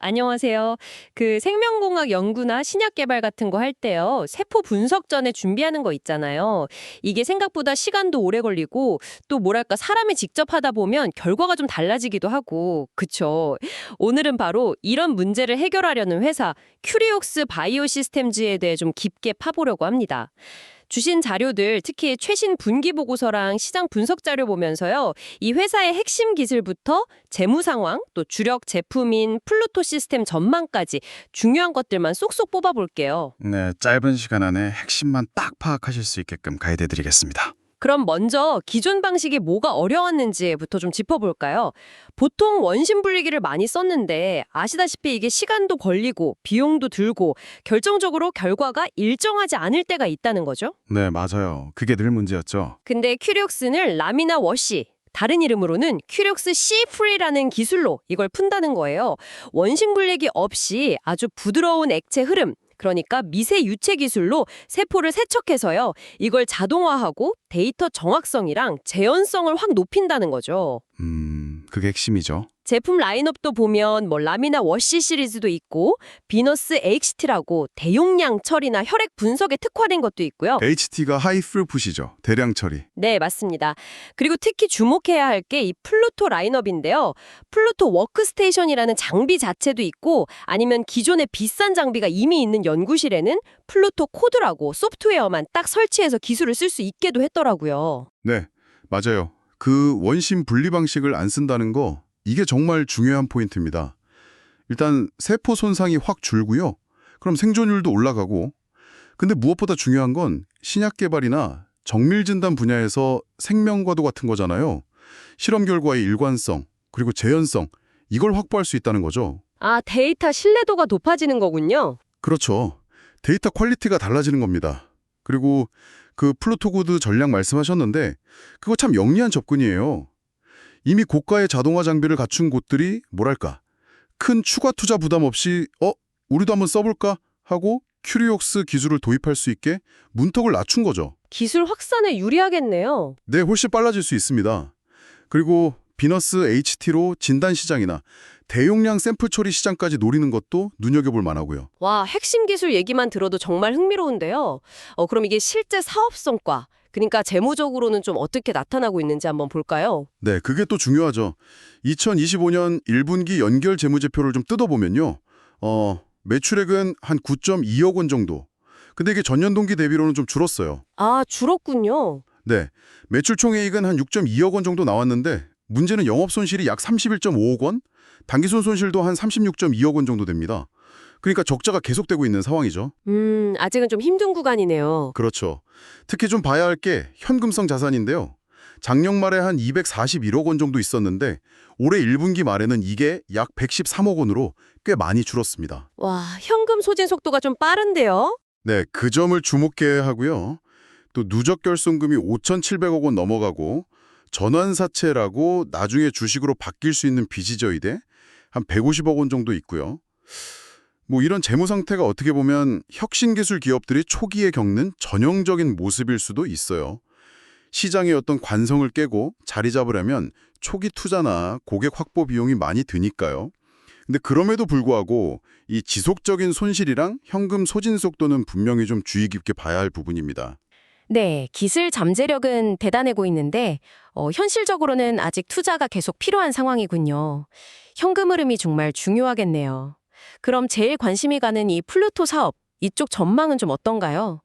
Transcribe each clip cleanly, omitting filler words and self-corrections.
안녕하세요. 생명공학 연구나 신약 개발 같은 거 할 때요. 세포 분석 전에 준비하는 거 있잖아요. 이게 생각보다 시간도 오래 걸리고 또 뭐랄까 사람이 직접 하다 보면 결과가 좀 달라지기도 하고. 그쵸? 오늘은 바로 이런 문제를 해결하려는 회사 큐리옥스 바이오 시스템즈에 대해 좀 깊게 파보려고 합니다. 주신 자료들, 특히 최신 분기 보고서랑 시장 분석 자료 보면서요. 이 회사의 핵심 기술부터 재무 상황, 또 주력 제품인 플루토 시스템 전망까지 중요한 것들만 쏙쏙 뽑아볼게요. 네, 짧은 시간 안에 핵심만 딱 파악하실 수 있게끔 가이드해드리겠습니다. 그럼 먼저 기존 방식이 뭐가 어려웠는지부터 좀 짚어볼까요? 보통 원심 분리기를 많이 썼는데 아시다시피 이게 시간도 걸리고 비용도 들고 결정적으로 결과가 일정하지 않을 때가 있다는 거죠. 네, 맞아요. 그게 늘 문제였죠. 근데 큐리옥스는 라미나 워시, 다른 이름으로는 큐리옥스 C-프리라는 기술로 이걸 푼다는 거예요. 원심 분리기 없이 아주 부드러운 액체 흐름, 그러니까 미세 유체 기술로 세포를 세척해서요. 이걸 자동화하고 데이터 정확성이랑 재현성을 확 높인다는 거죠. 그게 핵심이죠. 제품 라인업도 보면 라미나 워시 시리즈도 있고 비너스 HT라고 대용량 처리나 혈액 분석에 특화된 것도 있고요. HT가 하이 풀풋이죠. 대량 처리. 네, 맞습니다. 그리고 특히 주목해야 할 게 이 플루토 라인업인데요. 플루토 워크스테이션이라는 장비 자체도 있고 아니면 기존의 비싼 장비가 이미 있는 연구실에는 플루토 코드라고 소프트웨어만 딱 설치해서 기술을 쓸 수 있게도 했더라고요. 네, 맞아요. 그 원심 분리 방식을 안 쓴다는 거, 이게 정말 중요한 포인트입니다. 일단 세포 손상이 확 줄고요. 그럼 생존율도 올라가고. 근데 무엇보다 중요한 건 신약 개발이나 정밀 진단 분야에서 생명과도 같은 거잖아요. 실험 결과의 일관성, 그리고 재현성, 이걸 확보할 수 있다는 거죠. 아, 데이터 신뢰도가 높아지는 거군요. 그렇죠. 데이터 퀄리티가 달라지는 겁니다. 그리고 그 플루토코드 전략 말씀하셨는데 그거 참 영리한 접근이에요. 이미 고가의 자동화 장비를 갖춘 곳들이 뭐랄까 큰 추가 투자 부담 없이 우리도 한번 써볼까 하고 큐리옥스 기술을 도입할 수 있게 문턱을 낮춘 거죠. 기술 확산에 유리하겠네요. 네, 훨씬 빨라질 수 있습니다. 그리고 비너스 HT로 진단 시장이나 대용량 샘플 처리 시장까지 노리는 것도 눈여겨볼 만하고요. 와, 핵심 기술 얘기만 들어도 정말 흥미로운데요. 그럼 이게 실제 사업 성과, 그러니까 재무적으로는 좀 어떻게 나타나고 있는지 한번 볼까요? 네, 그게 또 중요하죠. 2025년 1분기 연결 재무제표를 좀 뜯어보면요. 매출액은 한 9.2억 원 정도. 근데 이게 전년 동기 대비로는 좀 줄었어요. 아, 줄었군요. 네, 매출 총이익은 한 6.2억 원 정도 나왔는데 문제는 영업 손실이 약 31.5억 원, 당기순 손실도 한 36.2억 원 정도 됩니다. 그러니까 적자가 계속되고 있는 상황이죠. 아직은 좀 힘든 구간이네요. 그렇죠. 특히 좀 봐야 할 게 현금성 자산인데요. 작년 말에 한 241억 원 정도 있었는데 올해 1분기 말에는 이게 약 113억 원으로 꽤 많이 줄었습니다. 와, 현금 소진 속도가 좀 빠른데요? 네, 그 점을 주목해야 하고요. 또 누적 결손금이 5,700억 원 넘어가고 전환사채라고 나중에 주식으로 바뀔 수 있는 빚이저이대 한 150억 원 정도 있고요. 이런 재무 상태가 어떻게 보면 혁신기술 기업들이 초기에 겪는 전형적인 모습일 수도 있어요. 시장의 어떤 관성을 깨고 자리 잡으려면 초기 투자나 고객 확보 비용이 많이 드니까요. 근데 그럼에도 불구하고 이 지속적인 손실이랑 현금 소진 속도는 분명히 좀 주의 깊게 봐야 할 부분입니다. 네, 기술 잠재력은 대단하고 있는데 현실적으로는 아직 투자가 계속 필요한 상황이군요. 현금 흐름이 정말 중요하겠네요. 그럼 제일 관심이 가는 이 플루토 사업, 이쪽 전망은 좀 어떤가요?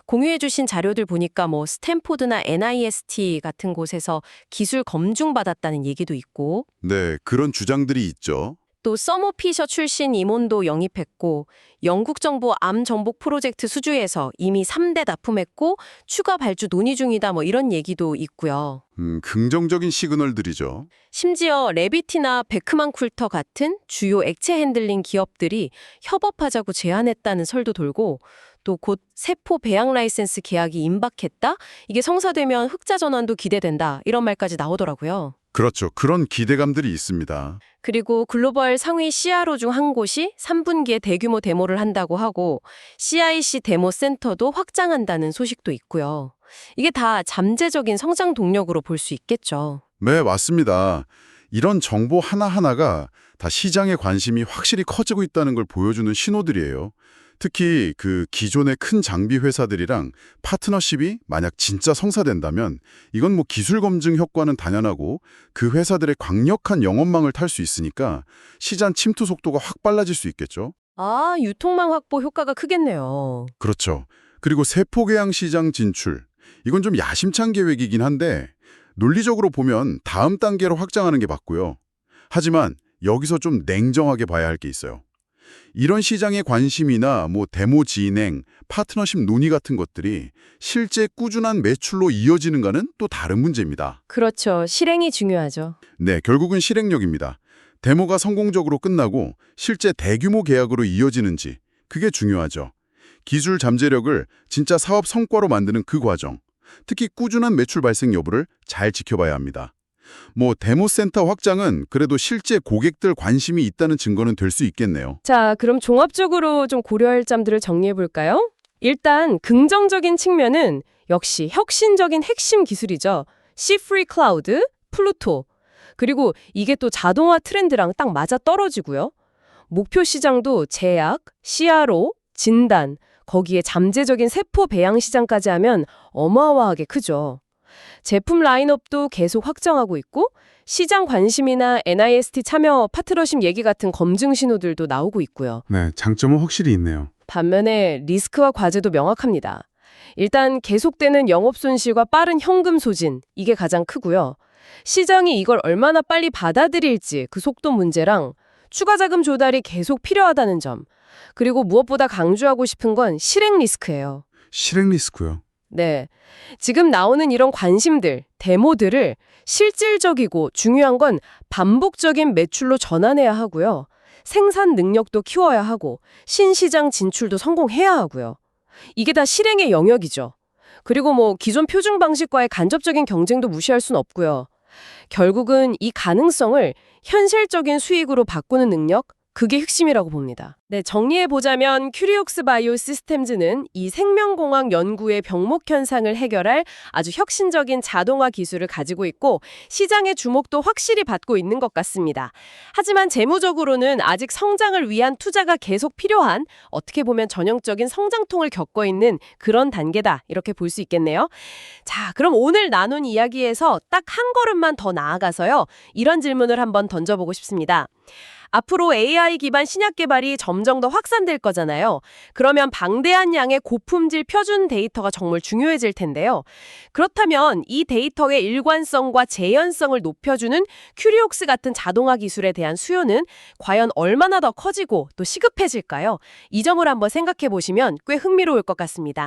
공유해 주신 자료들 보니까 스탠포드나 NIST 같은 곳에서 기술 검증받았다는 얘기도 있고 네, 그런 주장들이 있죠. 또 서모피셔 출신 임원도 영입했고 영국 정부 암 정복 프로젝트 수주에서 이미 3대 납품했고 추가 발주 논의 중이다 이런 얘기도 있고요. 긍정적인 시그널들이죠. 심지어 레비티나 베크만 쿨터 같은 주요 액체 핸들링 기업들이 협업하자고 제안했다는 설도 돌고 또 곧 세포 배양 라이센스 계약이 임박했다? 이게 성사되면 흑자 전환도 기대된다. 이런 말까지 나오더라고요. 그렇죠. 그런 기대감들이 있습니다. 그리고 글로벌 상위 CRO 중 한 곳이 3분기에 대규모 데모를 한다고 하고 CIC 데모 센터도 확장한다는 소식도 있고요. 이게 다 잠재적인 성장 동력으로 볼 수 있겠죠. 네, 맞습니다. 이런 정보 하나하나가 다 시장의 관심이 확실히 커지고 있다는 걸 보여주는 신호들이에요. 특히 그 기존의 큰 장비 회사들이랑 파트너십이 만약 진짜 성사된다면 이건 뭐 기술 검증 효과는 당연하고 그 회사들의 강력한 영업망을 탈 수 있으니까 시장 침투 속도가 확 빨라질 수 있겠죠. 아, 유통망 확보 효과가 크겠네요. 그렇죠. 그리고 세포계양 시장 진출. 이건 좀 야심찬 계획이긴 한데 논리적으로 보면 다음 단계로 확장하는 게 맞고요. 하지만 여기서 좀 냉정하게 봐야 할 게 있어요. 이런 시장의 관심이나 뭐 데모 진행, 파트너십 논의 같은 것들이 실제 꾸준한 매출로 이어지는가는 또 다른 문제입니다. 그렇죠. 실행이 중요하죠. 네, 결국은 실행력입니다. 데모가 성공적으로 끝나고 실제 대규모 계약으로 이어지는지 그게 중요하죠. 기술 잠재력을 진짜 사업 성과로 만드는 그 과정, 특히 꾸준한 매출 발생 여부를 잘 지켜봐야 합니다. 뭐 데모센터 확장은 그래도 실제 고객들 관심이 있다는 증거는 될 수 있겠네요. 자, 그럼 종합적으로 좀 고려할 점들을 정리해 볼까요? 일단 긍정적인 측면은 역시 혁신적인 핵심 기술이죠. C-Free Cloud, 플루토. 그리고 이게 또 자동화 트렌드랑 딱 맞아 떨어지고요. 목표 시장도 제약, CRO, 진단, 거기에 잠재적인 세포 배양 시장까지 하면 어마어마하게 크죠. 제품 라인업도 계속 확정하고 있고 시장 관심이나 NIST 참여, 파트너십 얘기 같은 검증 신호들도 나오고 있고요. 네, 장점은 확실히 있네요. 반면에 리스크와 과제도 명확합니다. 일단 계속되는 영업 손실과 빠른 현금 소진, 이게 가장 크고요. 시장이 이걸 얼마나 빨리 받아들일지 그 속도 문제랑 추가 자금 조달이 계속 필요하다는 점, 그리고 무엇보다 강조하고 싶은 건 실행 리스크예요. 실행 리스크요. 네. 지금 나오는 이런 관심들, 데모들을 실질적이고 중요한 건 반복적인 매출로 전환해야 하고요. 생산 능력도 키워야 하고 신시장 진출도 성공해야 하고요. 이게 다 실행의 영역이죠. 그리고 뭐 기존 표준 방식과의 간접적인 경쟁도 무시할 순 없고요. 결국은 이 가능성을 현실적인 수익으로 바꾸는 능력, 그게 핵심이라고 봅니다. 네, 정리해보자면 큐리옥스 바이오 시스템즈는 이 생명공학 연구의 병목 현상을 해결할 아주 혁신적인 자동화 기술을 가지고 있고 시장의 주목도 확실히 받고 있는 것 같습니다. 하지만 재무적으로는 아직 성장을 위한 투자가 계속 필요한 어떻게 보면 전형적인 성장통을 겪고 있는 그런 단계다 이렇게 볼 수 있겠네요. 자, 그럼 오늘 나눈 이야기에서 딱 한 걸음만 더 나아가서요. 이런 질문을 한번 던져보고 싶습니다. 앞으로 AI 기반 신약 개발이 점점 더 확산될 거잖아요. 그러면 방대한 양의 고품질 표준 데이터가 정말 중요해질 텐데요. 그렇다면 이 데이터의 일관성과 재현성을 높여주는 큐리옥스 같은 자동화 기술에 대한 수요는 과연 얼마나 더 커지고 또 시급해질까요? 이 점을 한번 생각해 보시면 꽤 흥미로울 것 같습니다.